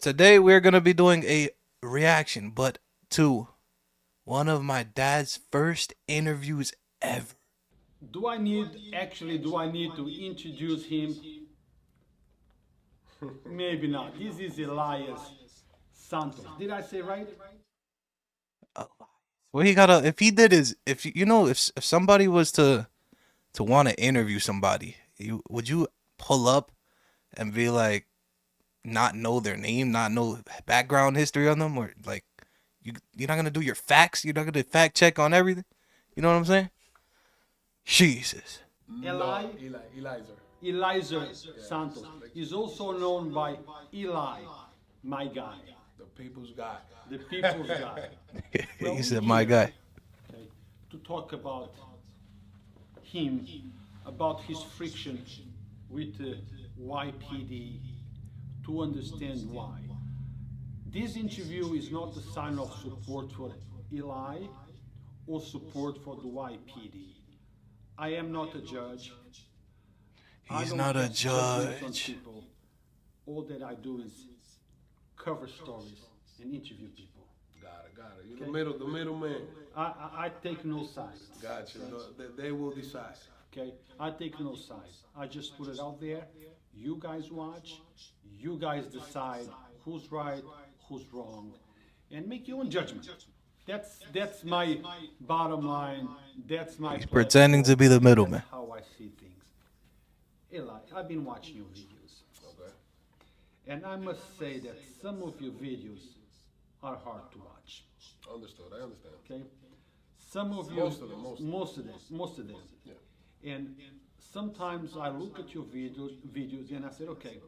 Today we're gonna be doing a reaction, but to one of my dad's first interviews ever. Do I need to introduce him? Maybe not. This is Elias Santos. Did I say right? Oh, well, he gotta. If he did his, if if somebody was to want to interview somebody, would you pull up and be like, not know their name, not know background history on them, or like you're not gonna do your facts, you're not gonna fact check on everything. You know what I'm saying? Jesus. Eli No, Eliza. Eliza Santos is also known by Eli, my guy, The people's guy. the people's guy. Well, He we're said, "My here, guy." okay, to talk about him, about his friction with the YPD, to understand why. This interview is not a sign of support for Eli or support for the YPD. I am not a judge. I He's don't not a pass judgments on judge. people. All that I do is cover stories and interview people. Got it. You're the middleman. I take no sides. Gotcha. They will decide. Okay, I take no sides. I just put it out there. You guys watch. You guys decide who's right, who's wrong, and make your own judgment. That's my bottom line. That's my. He's pretending to be the middleman. That's how I see things. Eli, I've been watching your videos, Okay. and I must say that some of your videos are hard to watch. Understood. I understand. Okay, some of you, Most of them. most of them. Yeah. And sometimes I look at your videos and I said, okay,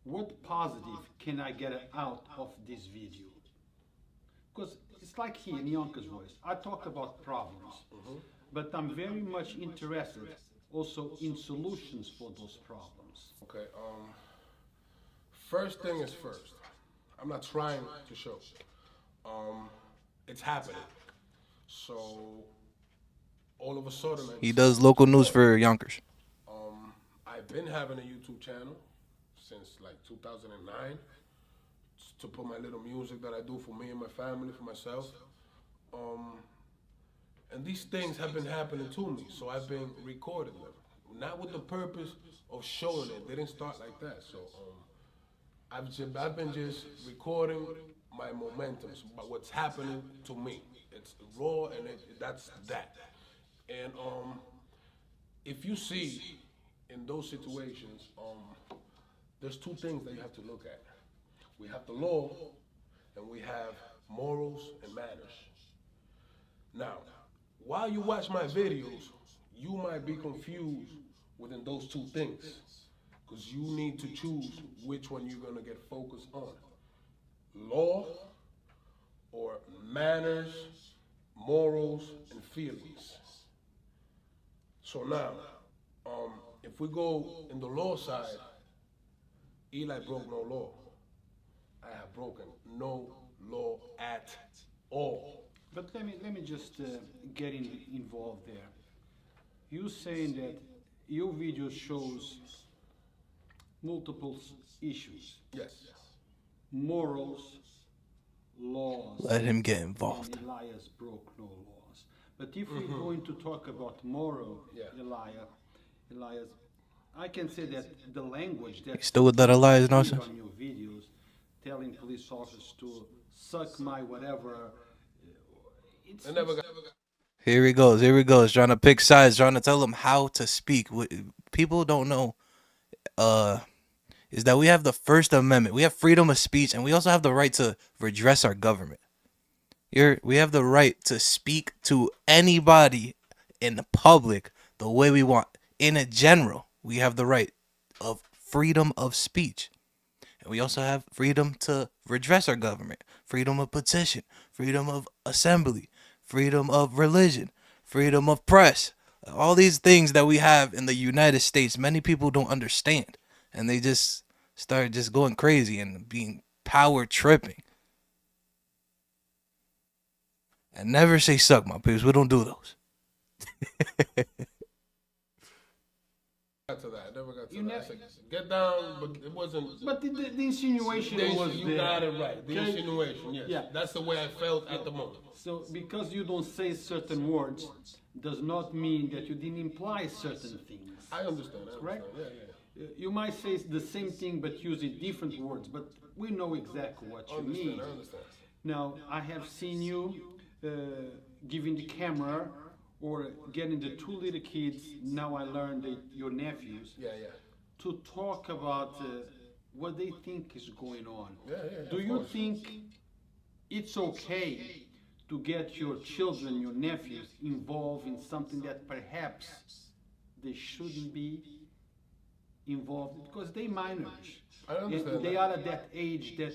what positive can I get out of this video? Because it's like here in Yonkers voice, I talk about problems, but I'm very much interested also in solutions for those problems. Okay. First thing is first. I'm not trying to show. It's happening. So all of a sudden, He does local news for Yonkers. I've been having a YouTube channel since like 2009 to put my little music that I do for me and my family, for myself. And these things have been happening to me, so I've been recording them. Not with the purpose of showing it. They didn't start like that. So I've been just recording my momentums, but what's happening to me. It's raw, and that's that. And if you see in those situations, there's two things that you have to look at. We have the law, and we have morals and manners. Now, while you watch my videos, you might be confused within those two things, because you need to choose which one you're gonna get focused on. Law or manners, morals, and feelings. So now, if we go in the law side, Eli broke no law. I have broken no law at all. But let me just get involved there. You saying that your video shows multiple issues, Yes. morals, laws. Let him get involved. And Elias broke no laws. But if we're going to talk about moral, Yeah. Elias, I can say that the language that Still with that Elias you nonsense? on your videos, telling police officers to suck my whatever, it's I never got. Here he goes. Here he goes. Trying to pick sides. Trying to tell them how to speak. People don't know. Is that we have the First Amendment. We have freedom of speech, and we also have the right to redress our government. We have the right to speak to anybody in the public the way we want. In a general, we have the right of freedom of speech. And we also have freedom to redress our government, freedom of petition, freedom of assembly, freedom of religion, freedom of press. All these things that we have in the United States, many people don't understand. And they just start just going crazy and being power tripping. And never say suck, my peeps. We don't do those. Got to that. I never got to You that. never- I said, get down, but it wasn't. But the insinuation was You there. got it right. The Okay? insinuation, yes. Yeah. That's the way I felt at the moment. So because you don't say certain words does not mean that you didn't imply certain things. I understand. Correct? Yeah. You might say the same thing but using different words, but we know exactly what you mean. I understand. Now, I have seen you giving the camera or getting the two little kids, now I learned that your nephews, Yeah. to talk about what they think is going on. Yeah. Do of you course. think it's okay to get your children, your nephews, involved in something that perhaps they shouldn't be involved in? Because they minors. I understand And they that. are at that age that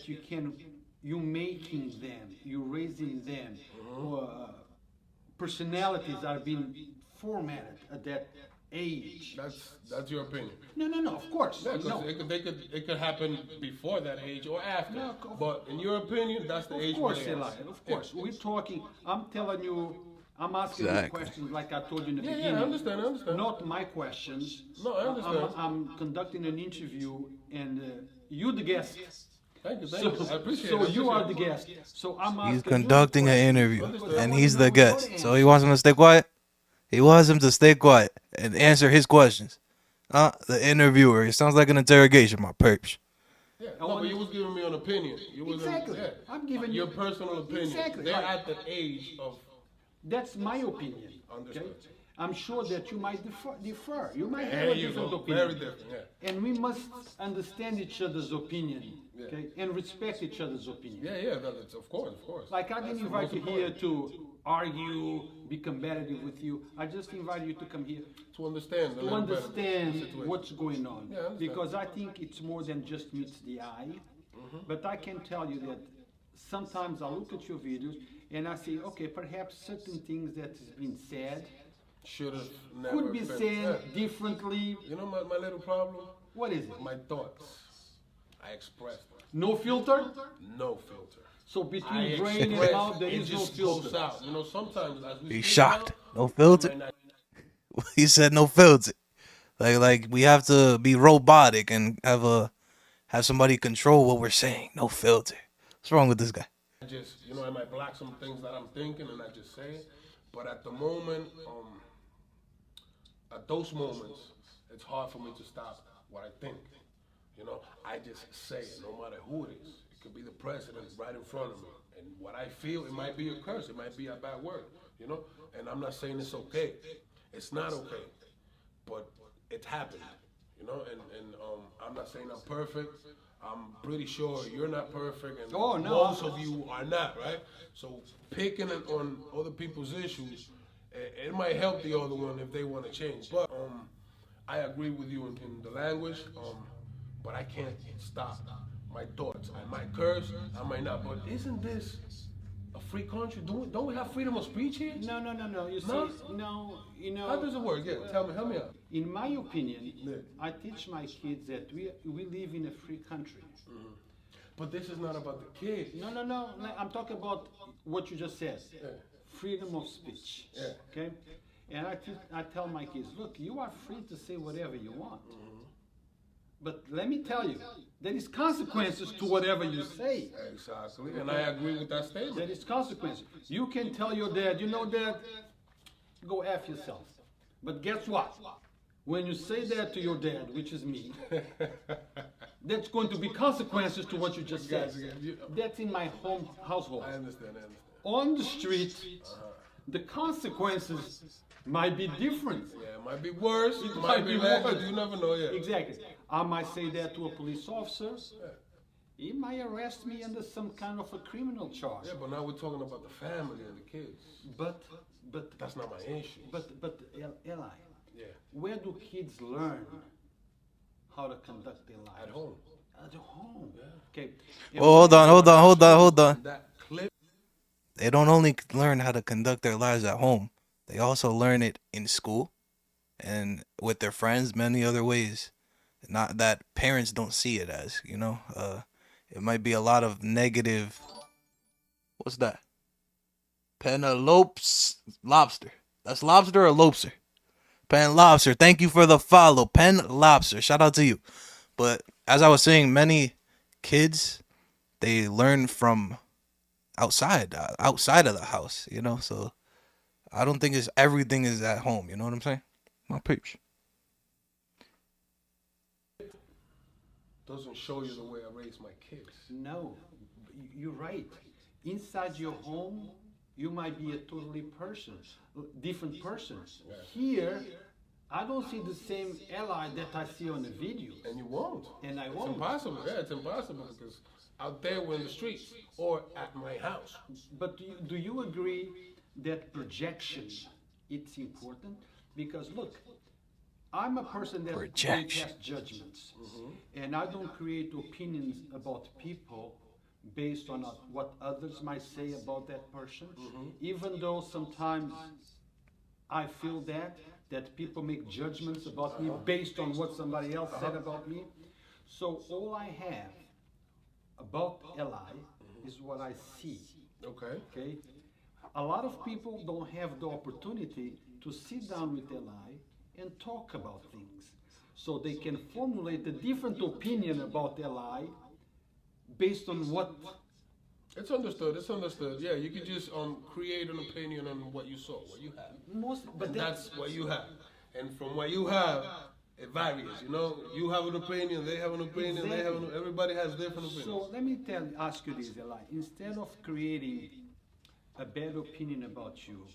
you making them, you raising them, or personalities are being formatted at that age. That's your opinion. No, of course. Yeah, 'cause No. it could happen before that age or after. No, but in your opinion, that's the age Of course, where they Eli, are. of course. We're talking, I'm telling you, I'm asking you Exactly. questions like I told you in the Yeah, beginning. I understand. Not my questions. No, I understand. I'm conducting an interview and you the guest. Thank you. So, I appreciate so it. you are the guest. So I'm asking He's you conducting the an question. interview, Understood. and I he's wanna the know your guest. So answer. he wants him to stay quiet. He wants him to stay quiet and answer his questions. The interviewer. It sounds like an interrogation, my perps. Yeah, no, but you was giving me an opinion. You wasn't. Exactly. Yeah. I'm giving your you- personal opinion. Exactly. They're Like- at the age of. That's my opinion. Okay? Understood. I'm sure that you might differ. You might have There a you different go. opinion. Very different. Yeah. And we must understand each other's opinion, okay? And respect each other's opinion. Yeah. That's, of course. Like I didn't That's the invite most you here important. to argue, be competitive with you. I just invited you to come here To understand. a to little better the understand situation. what's going on. Yeah, I understand. Because I think it's more than just meets the eye. Mm-hmm. But I can tell you that sometimes I look at your videos and I say, okay, perhaps certain things that has been said Should have never could be been. said Yeah. differently. You know my little problem? What is it? My thoughts. I express them. No filter? No filter. So I between brain and express, mouth, there it is no just goes filter. out. You know, sometimes as we He's speak shocked. now, No filter. I might not- He said no filter. Like we have to be robotic and have somebody control what we're saying. No filter. What's wrong with this guy? I just, I might block some things that I'm thinking and I just say it. But at the moment, at those moments, it's hard for me to stop what I think. I just say it, no matter who it is. It could be the president right in front of me. And what I feel, it might be a curse, it might be a bad word, And I'm not saying it's okay. It's not okay. But it happened, and I'm not saying I'm perfect. I'm pretty sure you're not perfect, and Oh, no. most of you are not, right? So picking it on other people's issues, it might help the other one if they want to change. But I agree with you in the language, but I can't stop my thoughts. I might curse, I might not, but isn't this a free country? Don't we have freedom of speech here? No. You see, No? no, How does it work? Yeah, help me out. in my opinion, Yeah. I teach my kids that we live in a free country. But this is not about the kids. No. I'm talking about what you just said. Yeah. Freedom of speech. Yeah. Okay? And I tell my kids, look, you are free to say whatever you want. But let me tell you, there is consequences to whatever you say. Exactly, and I agree with that statement. There is consequences. You can tell your dad, Dad, go F yourself. But guess what? When you say that to your dad, which is me, that's going to be consequences to what you just said. That's in my home household. I understand. On the street, the consequences might be different. Yeah, it might be worse, It might be less, worse. you never know yet. Exactly. I might say that to a police officer. He might arrest me under some kind of a criminal charge. Yeah, but now we're talking about the family and the kids. But That's not my issue. Eli, Yeah, where do kids learn how to conduct their lives? at home. At home. Okay. And Well, hold on. That clip. They don't only learn how to conduct their lives at home. They also learn it in school and with their friends, many other ways. Not that parents don't see it as, it might be a lot of negative. What's that? Penelope's lobster. That's lobster or lobster? Pen lobster. Thank you for the follow. Pen lobster. Shout out to you. But as I was saying, many kids they learn from outside of the house, you know. So I don't think it's everything is at home. You know what I'm saying? My peeps. Doesn't show you the way I raise my kids. No, you're right. Inside your home, you might be a totally different person. Here, I don't see the same Ally that I see on the video. And you won't. And I It's won't. impossible. Yeah, it's impossible because out there we're in the streets or at my house. But do you agree that projection it's important? Because look, I'm a person that Projection. has judgments, and I don't create opinions about people based on what others might say about that person. Even though sometimes I feel that people make judgments about me based on what somebody else said about me. So all I have about Eli is what I see. Okay. Okay, a lot of people don't have the opportunity to sit down with Eli and talk about things, so they can formulate a different opinion about Eli based on what. It's understood. It's understood. Yeah, you can just create an opinion on what you saw, what you have. But That's what you have. And from what you have, it varies. You know, you have an opinion, they have an opinion, they have everybody has different opinions. So let me ask you this, Eli. Instead of creating a bad opinion about you,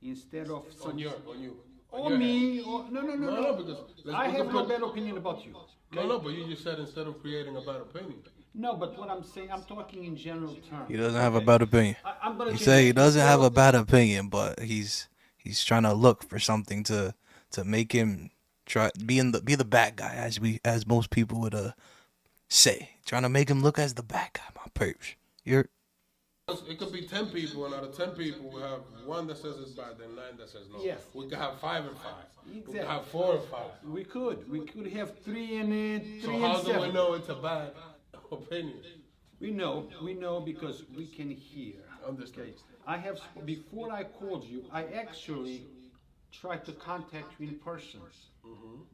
instead of on you. or me, or no, because I have no bad opinion about you. No, but you just said instead of creating a bad opinion. No, but what I'm saying, I'm talking in general terms. He doesn't have a bad opinion. I'm gonna He change say he it. doesn't have a bad opinion, but he's trying to look for something to make him be the bad guy, as most people would say, trying to make him look as the bad guy. My perps, It could be 10 people, and out of 10 people, we have one that says it's bad, then 9 that says no. Yes. We could have 5 and 5. We Exactly. could have 4 and 5. We could have 3 and 3 So and how do 7. we know it's a bad opinion? We know because we can hear. Understand. Before I called you, I actually tried to contact you in person.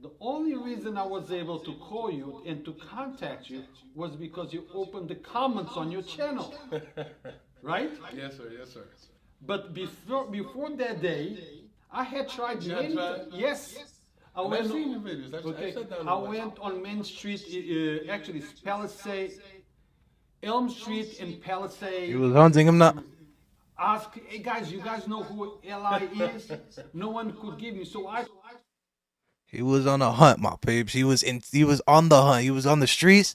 The only reason I was able to call you and to contact you was because you opened the comments on your channel, right? Yes, sir. Yes, sir. But before that day, I had tried many times. Yes. I've seen your videos. I've sat down. I went on Main Street, actually it's Palisade, Elm Street and Palisade. he was hunting him now. Ask, hey guys, you guys know who Eli is? No one could give me, so He was on a hunt, my peeps. He was on the hunt. He was on the streets.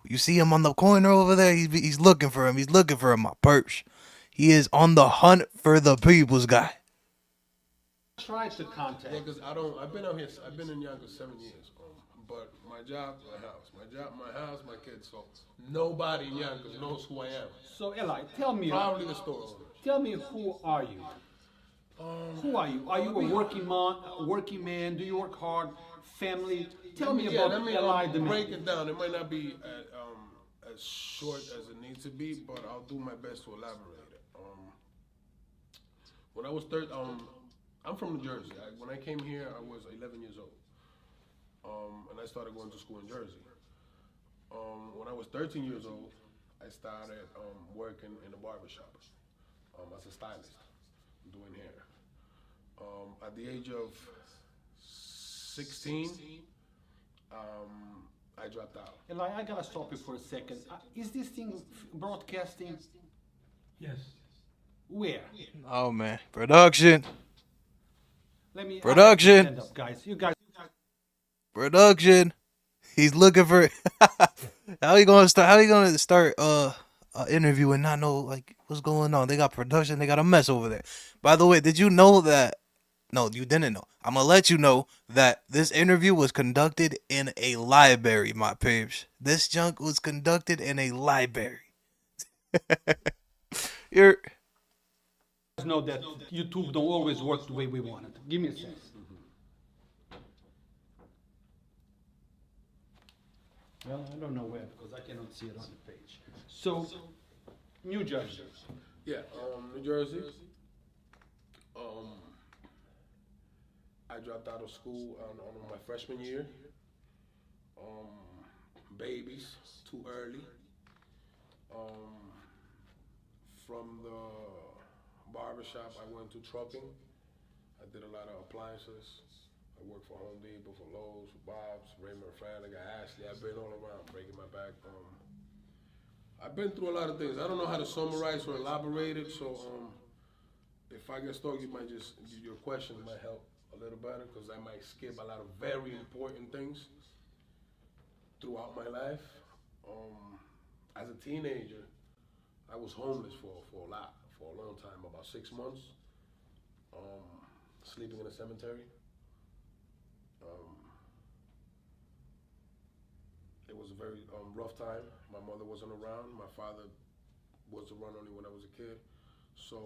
You see him on the corner over there. He's looking for him. He's looking for him, my perch. He is on the hunt for the people's guy. tried to contact. Yeah, because I've been out here. I've been in Yonkers 7 years. But my job, my house. My job, my house, my kids. So nobody in Yonkers knows who I am. So Eli, tell me. Probably the store owner. Tell me, who are you? Who are you? Are you a working man? Do you work hard? Family? Tell me about Eli the man. Break it down. It might not be as short as it needs to be, but I'll do my best to elaborate it. When I was I'm from New Jersey. When I came here, I was 11 years old, and I started going to school in Jersey. When I was 13 years old, I started working in a barbershop as a stylist, doing hair. At the age of 16, I dropped out. Eli, I gotta stop you for a second. Is this thing broadcasting? Yes. Where? Oh man, production. Let me Production. Stand up, guys. You guys. Production. He's looking for. How he gonna start interview and not know like what's going on? They got production. They got a mess over there. By the way, did you know that? No, you didn't know. I'm gonna let you know that this interview was conducted in a library, my peeps. This junk was conducted in a library. You're. Know that YouTube don't always work the way we want it. Give me a second. Well, I don't know where because I cannot see it on the page. So, New Jersey. Yeah, New Jersey. I dropped out of school on my freshman year. babies too early. Um, from the barbershop, I went to trucking. I did a lot of appliances. I worked for Home Depot, for Lowe's, for Bob's, Raymond Family, got Ashley. I've been all around, breaking my back. I've been through a lot of things. I don't know how to summarize or elaborate it, so if I get stuck, you might just your questions might help a little better because I might skip a lot of very important things throughout my life. As a teenager, I was homeless for a lot, for a long time, about 6 months, um, sleeping in a cemetery. Um, it was a very rough time. My mother wasn't around. My father was around only when I was a kid. So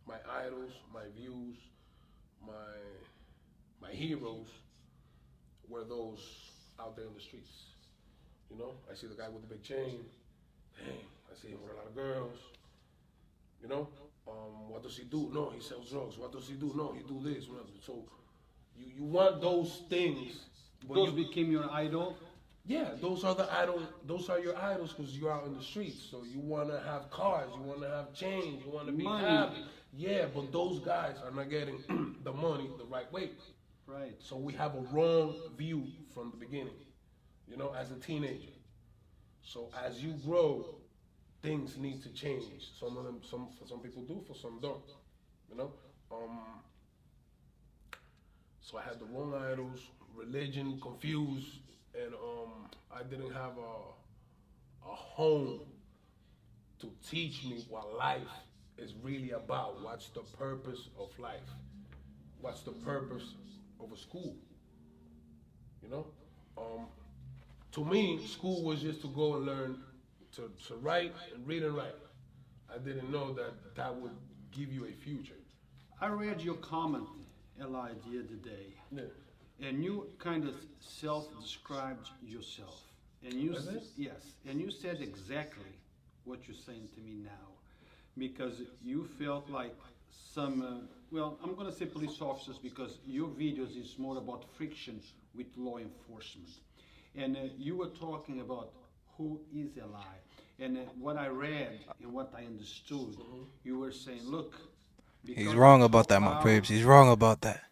my idols, my views, my my heroes were those out there in the streets. You know, I see the guy with the big chain. Dang, I see him with a lot of girls. You know, what does he do? No, he sells drugs. What does he do? No, he do this. So you want those things. But Those became your idol. yeah, those are the idol. Those are your idols because you're out in the streets. So you want to have cars. You want to have change. You want to be Money. happy. Yeah, but those guys are not getting the money the right way. Right. So we have a wrong view from the beginning. You know, as a teenager. So as you grow, things need to change. Some of them, for some people do, for some don't. You know. So I had the wrong idols, religion confused, and I didn't have a home to teach me what life is really about. What's the purpose of life? What's the purpose of a school? You know, to me, school was just to go and learn to write and read and write. I didn't know that that would give you a future. I read your comment, Eli, the other day, Yeah. and you kind of self-described yourself. And you, Was it? yes, and you said exactly what you're saying to me now, because you felt like some, well, I'm gonna say police officers because your videos is more about friction with law enforcement, and you were talking about who is Eli, and what I read and what I understood, you were saying, look. He's Because wrong it's about so that, my powerful. peeps. He's wrong about that.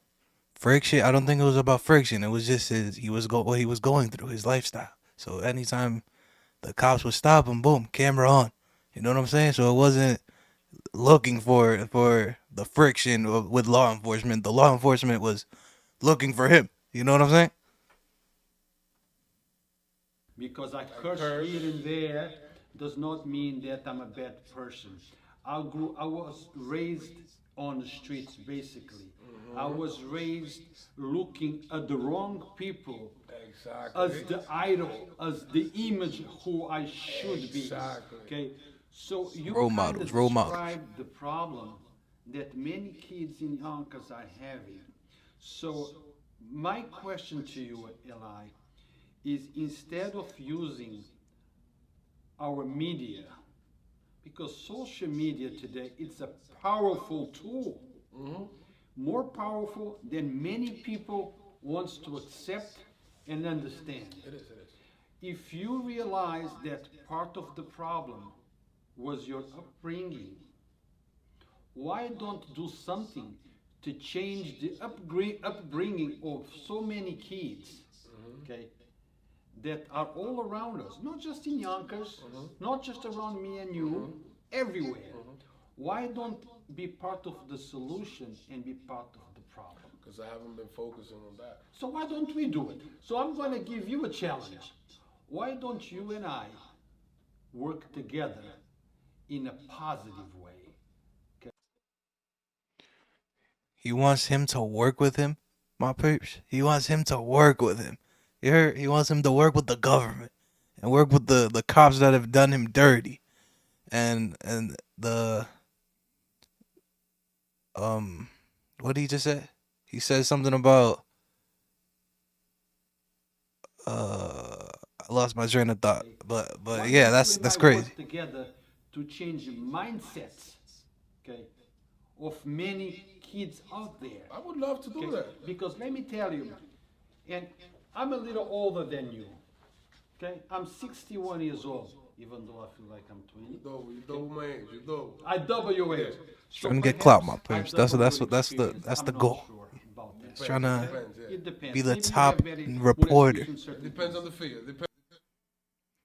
Friction. I don't think it was about friction. It was just what he was going through, his lifestyle. So anytime the cops would stop him, boom, camera on. You know what I'm saying? So it wasn't looking for the friction with law enforcement. The law enforcement was looking for him. You know what I'm saying? Because I curse here and there does not mean that I'm a bad person. I was raised on the streets, basically. I was raised looking at the wrong people as Exactly. the idol, as the image who I should be. Exactly. Okay, so you Role kind models, of role models. described the problem that many kids in Yonkers are having. So my question to you, Eli, is instead of using our media, because social media today it's a powerful tool, more powerful than many people wants to accept and understand. It is. It is. If you realize that part of the problem was your upbringing, why don't do something to change the upbringing of so many kids, okay, that are all around us, not just in Yonkers, not just around me and you, everywhere. Why don't be part of the solution and be part of the problem? Because I haven't been focusing on that. So why don't we do it? So I'm going to give you a challenge. Why don't you and I work together in a positive way? He wants him to work with him, my peeps. He wants him to work with him. You heard? He wants him to work with the government and work with the cops that have done him dirty. And the what did he just say? He said something about I lost my train of thought. But Why yeah, don't you and that's I crazy. work together to change mindsets, okay, of many kids out there? I would love to do Okay? that. Because let me tell you, and I'm a little older than you, Okay, I'm 61 years old, even though I feel like I'm 20. You double my age. You double. I double your age. So Trying to get clout, my perhaps peeps. I double your That's experience. the I'm not goal. sure about that. Trying to Depends, yeah. It depends. be the Maybe you top have very more reporter. experience in certain Depends on things. the field. Depends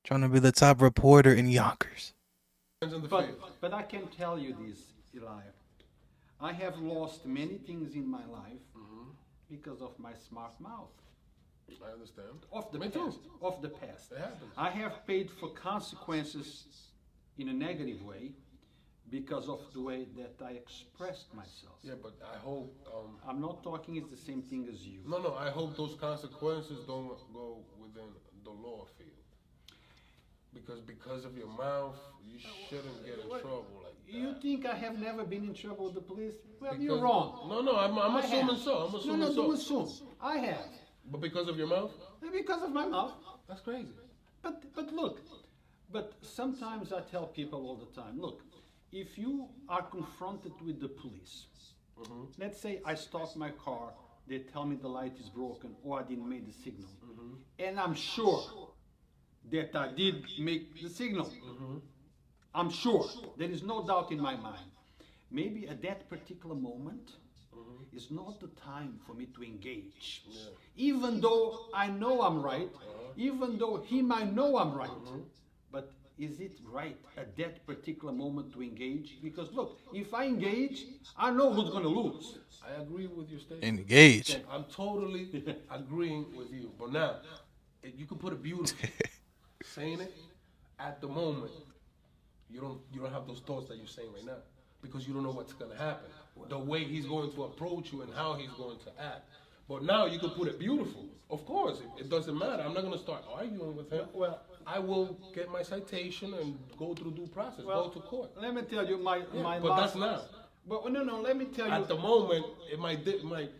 Trying to be the top reporter in Yonkers. on the But, field. but I can tell you this, Eli. I have lost many things in my life because of my smart mouth. I understand. Of the Me past. too. Of the past. It happens. I have paid for consequences in a negative way because of the way that I expressed myself. Yeah, but I hope. I'm not talking it's the same thing as you. No. I hope those consequences don't go within the law field. Because of your mouth, you shouldn't get in trouble like that. You think I have never been in trouble with the police? Well, Because- you're wrong. No, I'm I assuming have. so. I'm assuming no, so. don't assume. I have. But because of your mouth, Because of my mouth. that's crazy. But look, but sometimes I tell people all the time, look, if you are confronted with the police, let's say I stop my car, they tell me the light is broken or I didn't make the signal, and I'm sure that I did make the signal. I'm sure. There is no doubt in my mind. Maybe at that particular moment is not the time for me to engage. Even though I know I'm right, even though he might know I'm right. But is it right at that particular moment to engage? Because look, if I engage, I know who's going to lose. I agree with your statement. Engage. I'm totally agreeing with you. But now, you can put it beautifully. Saying it at the moment, you don't have those thoughts that you're saying right now because you don't know what's gonna happen, the way he's going to approach you and how he's going to act. But now you can put it beautiful. Of course, it doesn't matter. I'm not gonna start arguing with him. Well, I will get my citation and go through due process, go to court. let me tell you my But last. that's now. But no, let me tell you. At the moment, it might.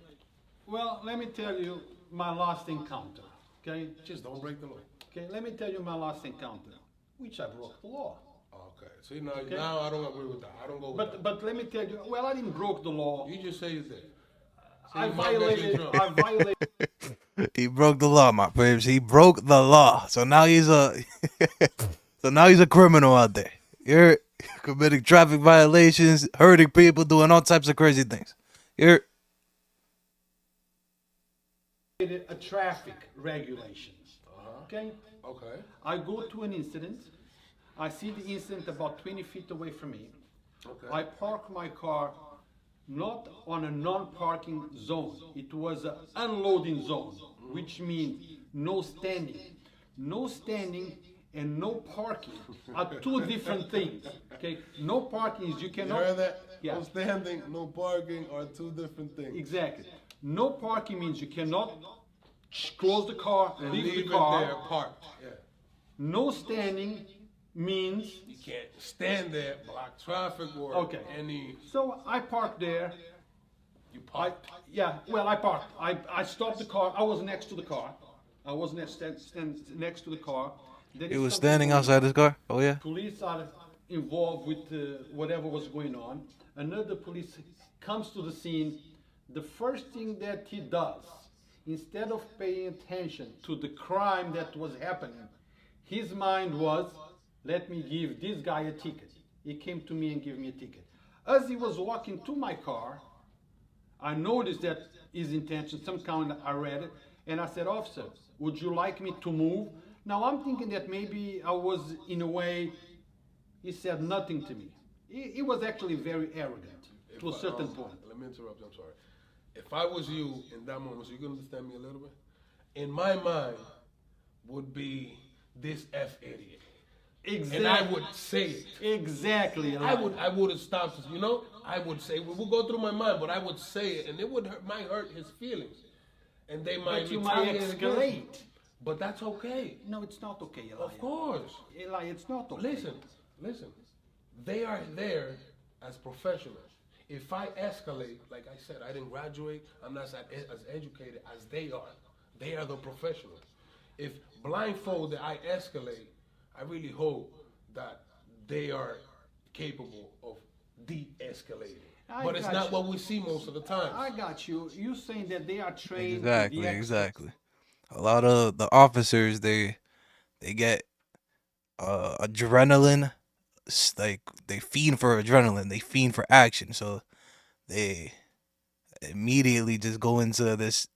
Well, let me tell you my last encounter. Okay. Just don't break the law. Okay. Let me tell you my last encounter, which I broke the law. Okay. See now I don't agree with that. I don't go with that. But let me tell you. Well, I didn't broke the law. You just say you did. I you might get in violated. trouble. I violated. He broke the law, my peeps. He broke the law. So now he's a criminal out there. You're committing traffic violations, hurting people, doing all types of crazy things. You're A traffic regulation. Okay. Okay. I go to an incident. I see the incident about 20 feet away from me. Okay. I park my car not on a non-parking zone. It was an unloading zone, which means no standing. No standing and no parking are two different things. Okay, no parking is you You cannot. heard that? Yeah. No standing, no parking are two different things. Exactly. No parking means you cannot close the car, And leave leave the car. it there parked. Yeah. No standing means. You can't stand there, block traffic or Okay. any. So I parked there. You I parked. well I parked. I stopped the car. I was next to the car. I was next to the car. There he is was something standing going outside his car. Oh yeah. Police are involved with whatever was going on. Another police comes to the scene. The first thing that he does, instead of paying attention to the crime that was happening, his mind was, let me give this guy a ticket. He came to me and gave me a ticket. As he was walking to my car, I noticed that his intention, some kind, I read it, and I said, officer, would you like me to move? Now I'm thinking that maybe I was, in a way, he said nothing to me. He was actually very arrogant to a certain point. Let me interrupt you, I'm sorry. If I was you in that moment, so you can understand me a little bit? In my mind would be this F idiot. Exactly. And I would say it. Exactly. I would have stopped, I would say, we will go through my mind, but I would say it, and it might hurt his feelings. And they might But you might retaliate against escalate. me. But that's okay. No, it's not okay, Eli. Of course. Eli, it's not okay. Listen. They are there as professionals. If I escalate, like I said, I didn't graduate, I'm not as educated as they are. They are the professionals. If blindfolded I escalate, I really hope that they are capable of de-escalating. But it's got not you. what we see most of the time. I got you. You saying that they are trained. Exactly. A lot of the officers, they They get adrenaline. Like they fiend for adrenaline. They fiend for action. So they immediately just go into this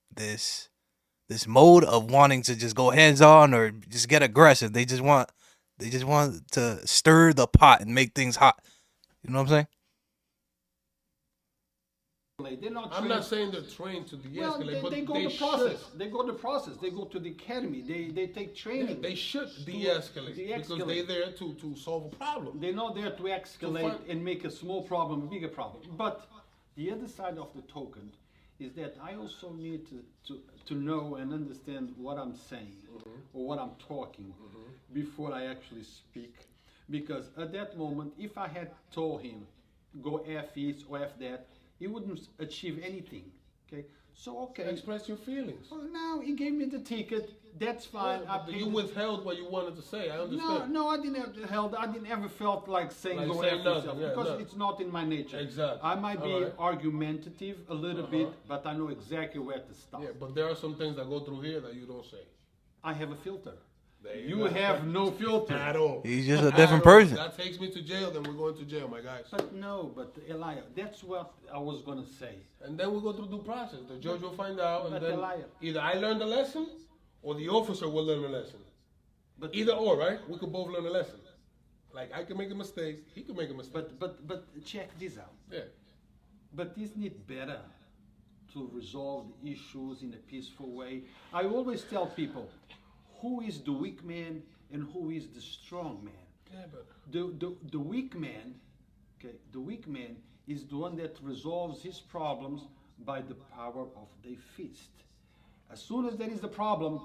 mode of wanting to just go hands on or just get aggressive. They just want to stir the pot and make things hot. You know what I'm saying? They're not I'm trained. not saying they're trained to Well, de-escalate, but they go they the process. should. They go the process. They go to the academy. They take Yeah, training. they should de-escalate because de-escalate. they're there to solve a problem. They're not there to escalate and make a small problem a bigger problem. But the other side of the token is that I also need to know and understand what I'm saying or what I'm talking before I actually speak. Because at that moment, if I had told him, go F this or F that, he wouldn't achieve anything. Okay? So, okay. Express your feelings. Well, now he gave me the ticket. That's fine. Yeah, but you withheld what you wanted to say. I understand. No, I didn't have held. I didn't ever felt like saying Like go saying after nothing, yourself yeah, because no. it's not in my nature. Exactly. I might be Alright. argumentative a little bit, but I know exactly where to stop. Yeah, but there are some things that go through here that you don't say. I have a filter. There You go. have no filter. At all. He's just a At different all. person. That takes me to jail, then we're going to jail, my guys. But no, but Elijah, that's what I was gonna say. And then we go through due process. The judge will find out, and But then Elijah- either I learned a lesson or the officer will learn a lesson. But Either or, right? We could both learn a lesson. Like I can make a mistake, he can make a mistake. but check this out. Yeah. But isn't it better to resolve the issues in a peaceful way? I always tell people, who is the weak man and who is the strong man? Yeah, but The weak man, okay, the weak man is the one that resolves his problems by the power of the fist. As soon as there is a problem,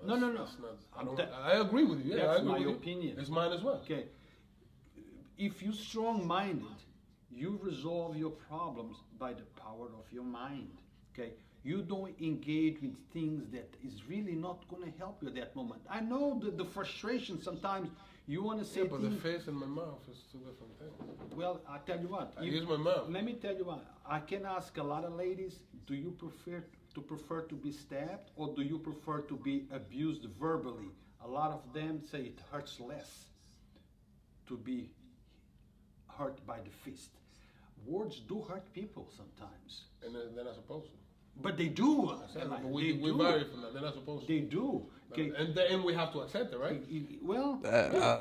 no. No. That's not, I'm I, te- I agree with you. Yeah, I that's agree my with you. opinion. It's mine as well. okay, if you're strong-minded, you resolve your problems by the power of your mind. Okay, you don't engage with things that is really not going to help you at that moment. I know the frustration sometimes. You want to say Yeah, but the things. face and my mouth is two different things. Well, I tell you what. I use my mouth. Let me tell you what. I can ask a lot of ladies. Do you prefer to be stabbed or do you prefer to be abused verbally? A lot of them say it hurts less to be hurt by the fist. Words do hurt people sometimes, And then they're not supposed to. but they do. But They we do. vary from that. They're not supposed to. They do. Okay. And then we have to accept it, right? Well,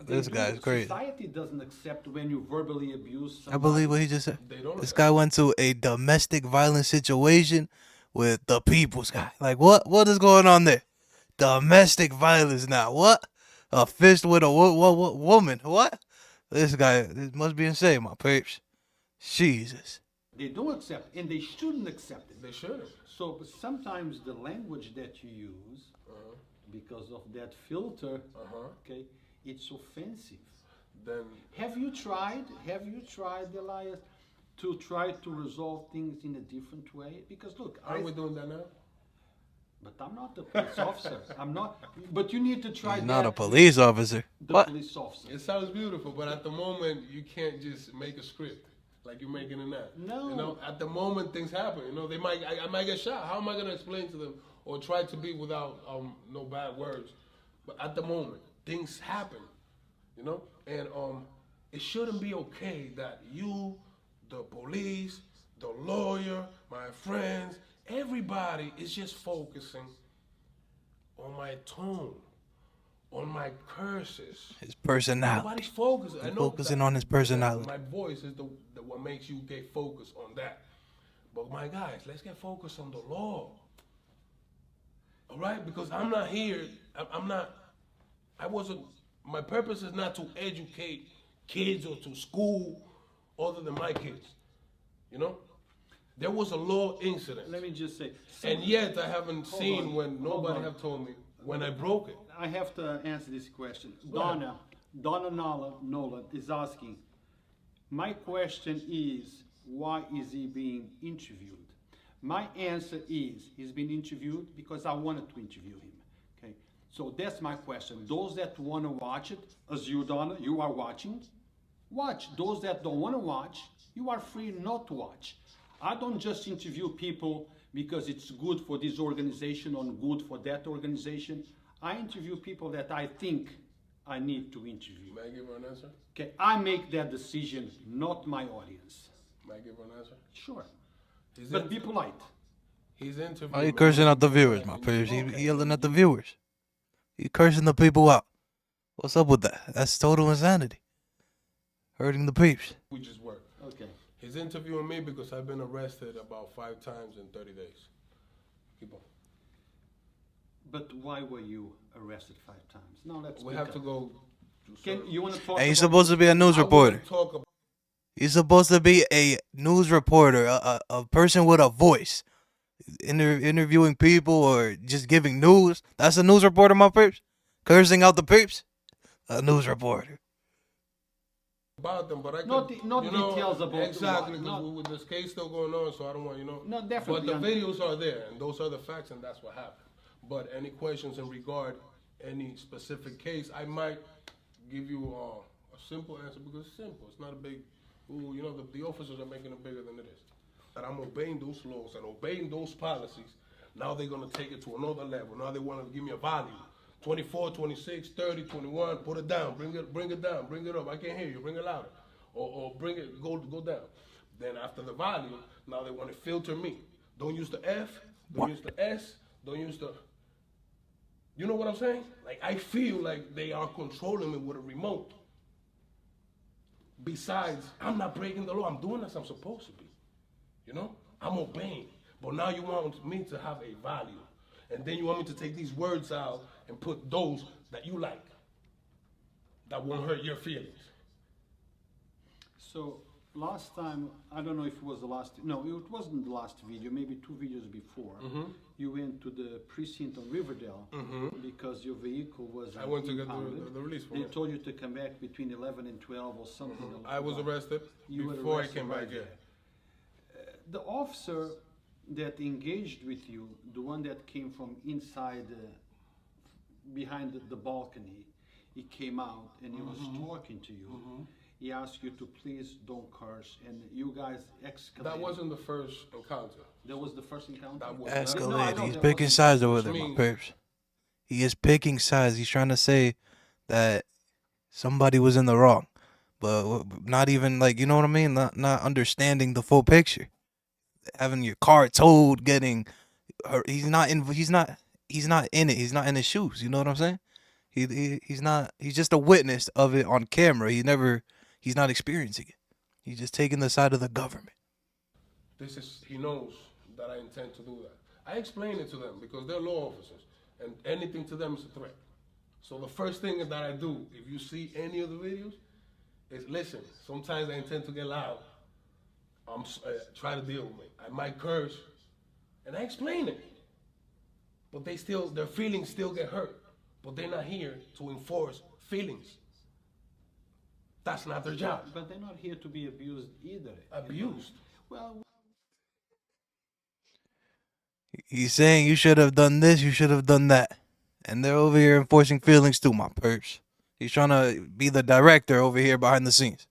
This they guy's do. crazy. Society doesn't accept when you verbally abuse somebody. I believe what he just said. They don't. This guy went to a domestic violence situation with the people's guy. Like what? What is going on there? Domestic violence now. What? A fist with a woman. What? This guy this must be insane, my peeps. Jesus. They don't accept, and they shouldn't accept it. They shouldn't. So sometimes the language that you use, because of that filter, okay, it's offensive. Then Have you tried, Elias, to try to resolve things in a different way? Because look, aren't we doing that now? but I'm not the police officer. I'm not. But you need to try. He's not a that police officer. with the What? police officer. It sounds beautiful, but at the moment you can't just make a script like you're making it now. No. You know, at the moment things happen. You know, I might get shot. How am I gonna explain to them or try to be without no bad words? But at the moment things happen. You know, and it shouldn't be okay that you, the police, the lawyer, my friends, everybody is just focusing on my tone, on my curses. His personality. Nobody's focusing. I know Focusing that on his personality. My voice is the what makes you get focused on that. But my guys, let's get focused on the law. All right? Because I'm not here. I'm not. I wasn't. My purpose is not to educate kids or to school other than my kids. You know? There was a law incident. Let me just say. And yet I haven't Hold seen on, when hold nobody on. have told me when I broke it. I have to answer this question. ahead. Donna Nolan is asking, my question is, why is he being interviewed? My answer is, he's been interviewed because I wanted to interview him. Okay, so that's my question. Those that want to watch it, as you, Donna, you are watching, watch. Those that don't want to watch, you are free not to watch. I don't just interview people because it's good for this organization or good for that organization. I interview people that I think I need to interview. May I give her an answer? Okay, I make that decision, not my audience. May I give her an answer? Sure, He's but be polite. He's interviewing. Why you cursing out the viewers, my peers? He yelling at the viewers. He cursing the people out. What's up with that? That's total insanity. Hurting the peeps. We just work. Okay. He's interviewing me because I've been arrested about 5 times in 30 days. Keep on. But why were you arrested 5 times? Now let's. We have to go. Can you want to talk? And he's about- supposed to be a news reporter. Talk about. He's supposed to be a news reporter, a person with a voice, interviewing people or just giving news. That's a news reporter, my peeps. Cursing out the peeps, a news reporter. About them, but I Not could, de- not you know, details about exactly what, because not- with this case still going on, so I don't want No, definitely, But the I- videos are there, and those are the facts, and that's what happened. But any questions in regard any specific case, I might give you a simple answer because it's simple. It's not a big. Ooh, you know, the officers are making it bigger than it is. That I'm obeying those laws and obeying those policies. Now they're gonna take it to another level. Now they want to give me a value. 24, 26, 30, 21, put it down, bring it down, bring it up. I can't hear you, bring it louder. Or bring it, go down. Then after the value, now they want to filter me. Don't use the F, don't use the S, don't use the, you know what I'm saying? Like I feel like they are controlling me with a remote. Besides, I'm not breaking the law, I'm doing as I'm supposed to be. You know, I'm obeying. But now you want me to have a value. And then you want me to take these words out and put those that you like, that won't hurt your feelings. So last time, I don't know if it was the last. No, it wasn't the last video. Maybe 2 videos before. You went to the precinct on Riverdale because your vehicle was. I went to get impounded. the release from They it. told you to come back between 11 and 12 or something. along I was the line. arrested You were before arrested I came right back here. there. The officer that engaged with you, the one that came from inside, behind the balcony, he came out and he was talking to you. He asked you to please don't curse, and you guys escalated. That wasn't the first encounter. That was the first encounter. That was Escalate. No, He's that picking wasn't- sides over Which there, my means- peeps. He is picking sides. He's trying to say that somebody was in the wrong, but not even like, you know what I mean? Not understanding the full picture. Having your car towed, getting hurt. He's not in it. He's not in his shoes. You know what I'm saying? He's not. He's just a witness of it on camera. He's not experiencing it. He's just taking the side of the government. He knows that I intend to do that. I explain it to them because they're law officers and anything to them is a threat. So the first thing that I do, if you see any of the videos, is listen, sometimes I intend to get loud. Try to deal with me. I might curse and I explain it. But their feelings still get hurt. But they're not here to enforce feelings. That's not their job. But they're not here to be abused either. Abused. Well, He's saying you should have done this, you should have done that. And they're over here enforcing feelings too, my perps. He's trying to be the director over here behind the scenes.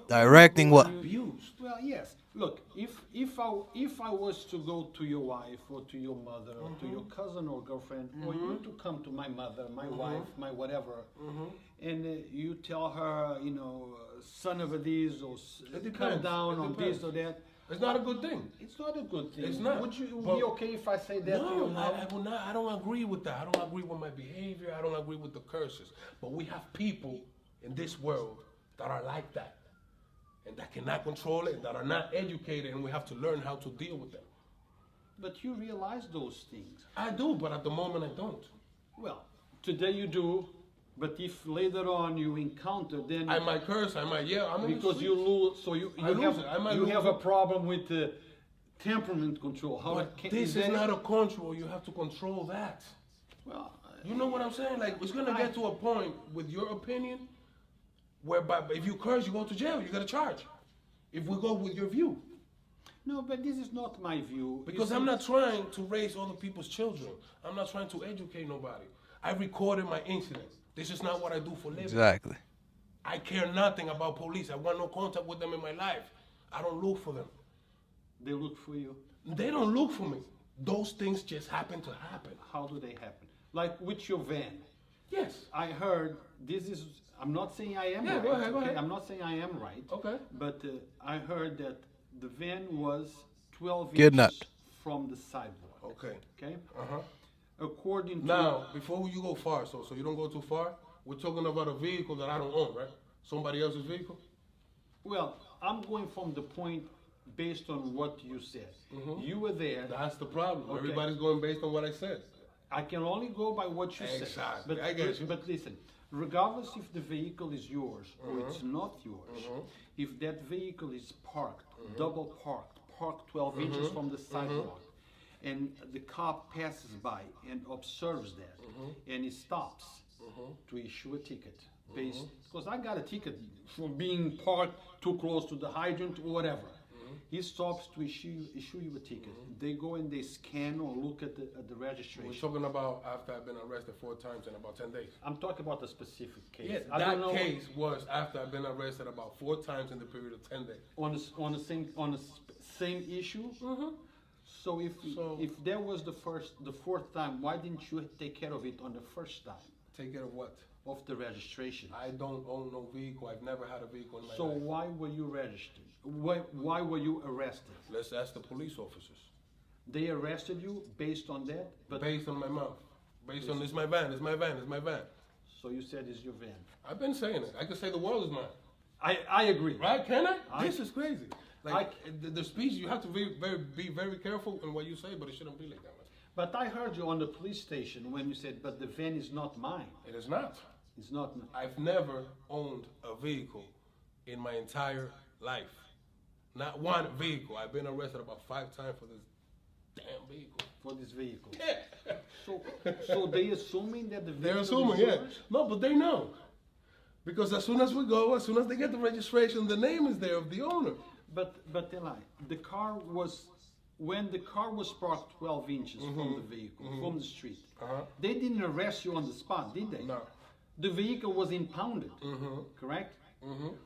Directing what? Abused. well, yes. Look, if I was to go to your wife or to your mother or to your cousin or girlfriend, or you to come to my mother, my wife, my whatever, and you tell her, son of a this or It come depends. down It on depends. this or that. It's not a good thing. It's not a good thing. It's not. Would you But- be okay if I say that to your No, mom? I will not. I don't agree with that. I don't agree with my behavior. I don't agree with the curses. But we have people in this world that are like that, and that cannot control it, that are not educated, and we have to learn how to deal with them. But you realize those things. I do, but at the moment I don't. Well, today you do, but if later on you encounter, then I might curse. I might yell. I'm in the because you streets. lose, so you I lose have it. I might you lose have a it. problem with the temperament control. How But can, this is that- not a control. You have to control that. well. You know what I'm saying? Like, it's gonna get to a point with your opinion whereby if you curse, you go to jail. You get a charge. If we go with your view. No, but this is not my view. Because I'm not trying to raise other people's children. I'm not trying to educate nobody. I recorded my incidents. This is not what I do for living. Exactly. I care nothing about police. I want no contact with them in my life. I don't look for them. They look for you. They don't look for me. Those things just happen to happen. How do they happen? like with your van. Yes. I heard this is. I'm not saying I am Yeah, right. go ahead, go okay? ahead. I'm not saying I am right. Okay. But I heard that the van was 12 Kidnapped. inches from the sidewalk. Okay. Okay. Uh-huh. According to Now, before you go far, so you don't go too far, we're talking about a vehicle that I don't own, right? Somebody else's vehicle? well, I'm going from the point based on what you said. You were there. That's the problem. Okay. Everybody's going based on what I said. I can only go by what you said. Exactly. I get you. But listen, regardless if the vehicle is yours or it's not yours, if that vehicle is parked, double parked 12 inches from the sidewalk, and the cop passes by and observes that, and he stops to issue a ticket, based because I got a ticket for being parked too close to the hydrant or whatever. He stops to issue you a ticket. They go and they scan or look at the We're registration. talking about after I've been arrested 4 times in about 10 days. I'm talking about a specific case. Yeah, I don't know that case was after I've been arrested about 4 times in the period of 10 days. on the same issue. So if that was the fourth time, why didn't you take care of it on the first time Take care of what? of the registration? I don't own no vehicle. I've never had a vehicle in my So life. why were you registered? Why were you arrested? Let's ask the police officers. They arrested you based on that, but Based on my mouth. Based on, it's my van, it's my van, it's my van. so you said it's your van. I've been saying it. I could say the world is mine. I agree. Right? Can I? I- This is crazy. Like, the speech, you have to be very careful in what you say, but it shouldn't be like that. But I heard you on the police station when you said, "But the van is not mine. It is not. It's not." I've never owned a vehicle in my entire life. Not one vehicle. I've been arrested about 5 times for this damn vehicle. For this vehicle. Yeah. So they assuming that the vehicle They're assuming, is yeah. yours? No, but they know. Because as soon as we go, as soon as they get the registration, the name is there of the owner. But Eli, the car was when the car was parked 12 inches from the vehicle, from the street. They didn't arrest you on the spot, did they? No. The vehicle was impounded, correct?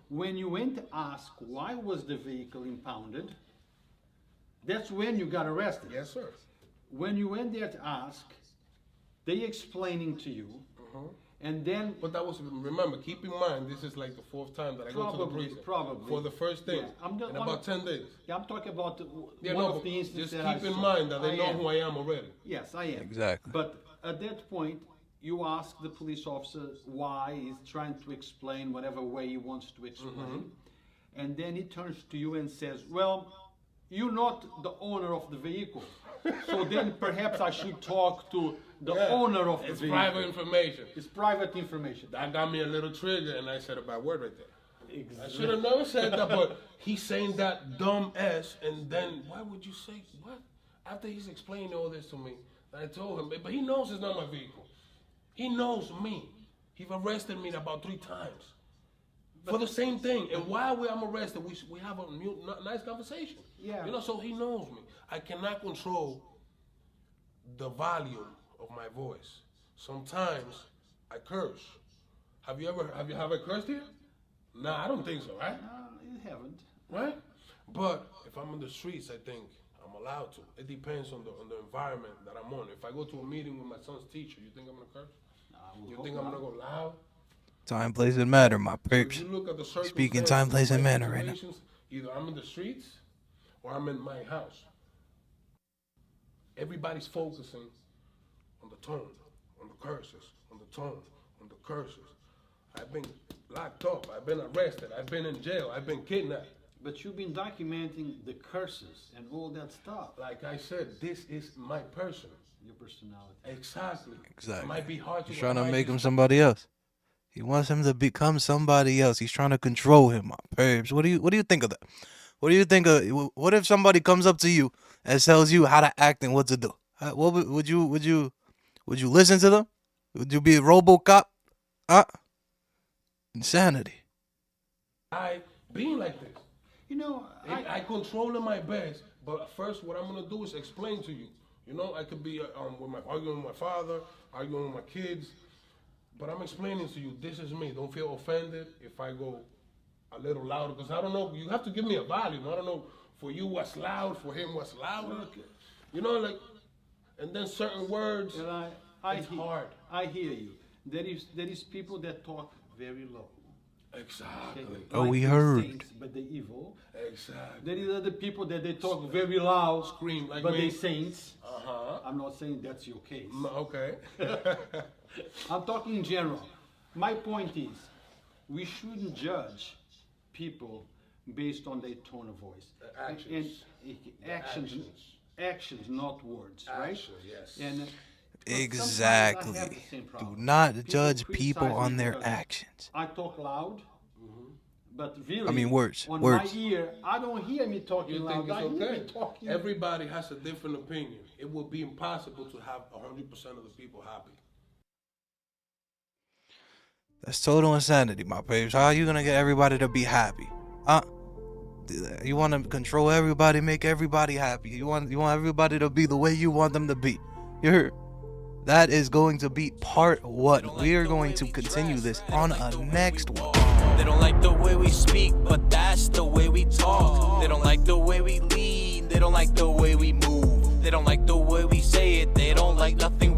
When you went to ask why was the vehicle impounded, that's when you got arrested. Yes, sir. When you went there to ask, they explaining to you, and then But that was, remember, keep in mind, this is like the 4th time that I go to the precinct. probably. For the first thing. Yeah, I'm in about 10 days. yeah, I'm talking about Yeah, one no, of but the instances just that keep I in saw. mind that they I know am. who I am already. Yes, I am. Exactly. But at that point, you ask the police officer why he's trying to explain whatever way he wants to explain. And then he turns to you and says, "Well, you're not the owner of the vehicle. So then perhaps I should talk to the Yeah, owner of the It's vehicle." private information. It's private information. That got me a little trigger, and I said a bad word right there. I Exactly. should have never said that, but he's saying that dumb S, and then why would you say what? After he's explained all this to me, I told him, but he knows it's not my vehicle. He knows me. He's arrested me about 3 times for the same thing. And while I'm arrested, we have a nice conversation. Yeah. You know, so he knows me. I cannot control the volume of my voice. Sometimes I curse. Have you ever cursed here? Nah, I don't think so, right? You haven't. Right? But if I'm in the streets, I think I'm allowed to. It depends on the environment that I'm on. If I go to a meeting with my son's teacher, you think I'm gonna curse? You think I'm gonna go loud? Time, place, and matter, my If perps. you look at the Speaking circumstances time, place, of and my manner right now. situations, either I'm in the streets or I'm in my house. Everybody's focusing on the tone, on the curses, on the tone, on the curses. I've been locked up. I've been arrested. I've been in jail. I've been kidnapped. But you've been documenting the curses and all that stuff. Like I said, this is my person. Your personality. Exactly. Exactly. It might be hard to. He's trying to I make him just- somebody else. He wants him to become somebody else. He's trying to control him, my perps. What do you think of that? What do you think of? What if somebody comes up to you and tells you how to act and what to do? What would you listen to them? Would you be a RoboCop? Insanity. I being like this. You know, I control it my best, but first what I'm gonna do is explain to you. You know, I could be arguing with my father, arguing with my kids, but I'm explaining to you, this is me. Don't feel offended if I go a little louder, because I don't know, you have to give me a volume. I don't know, for you what's loud, for him what's loud. You know, like, and then certain words, and It's hard. I hear you. There is people that talk very low. Exactly. Oh, we the heard. saints, but they evil. Exactly. There is other people that they talk very loud, Scream like but me. they saints. Uh-huh. I'm not saying that's your case. Okay. I'm talking in general. My point is, we shouldn't judge people based on their tone of voice. Actions. Actions, not words, right? Actions, yes. And Exactly. sometimes I have the same Do problem. not People judge criticize people me on their because actions. I talk loud, but really, I mean, words, on words. my ear, I don't hear me talking You loud. think I it's hear okay? me talking. Everybody has a different opinion. It would be impossible to have 100% of the people happy. That's total insanity, my babes. How are you gonna get everybody to be happy? You want to control everybody, make everybody happy. You want everybody to be the way you want them to be. You heard? That is going to be part one. We are going to continue this on a next one. They don't like the way we speak, but that's the way we talk. They don't like the way we lead, they don't like the way we move. They don't like the way we say it, they don't like nothing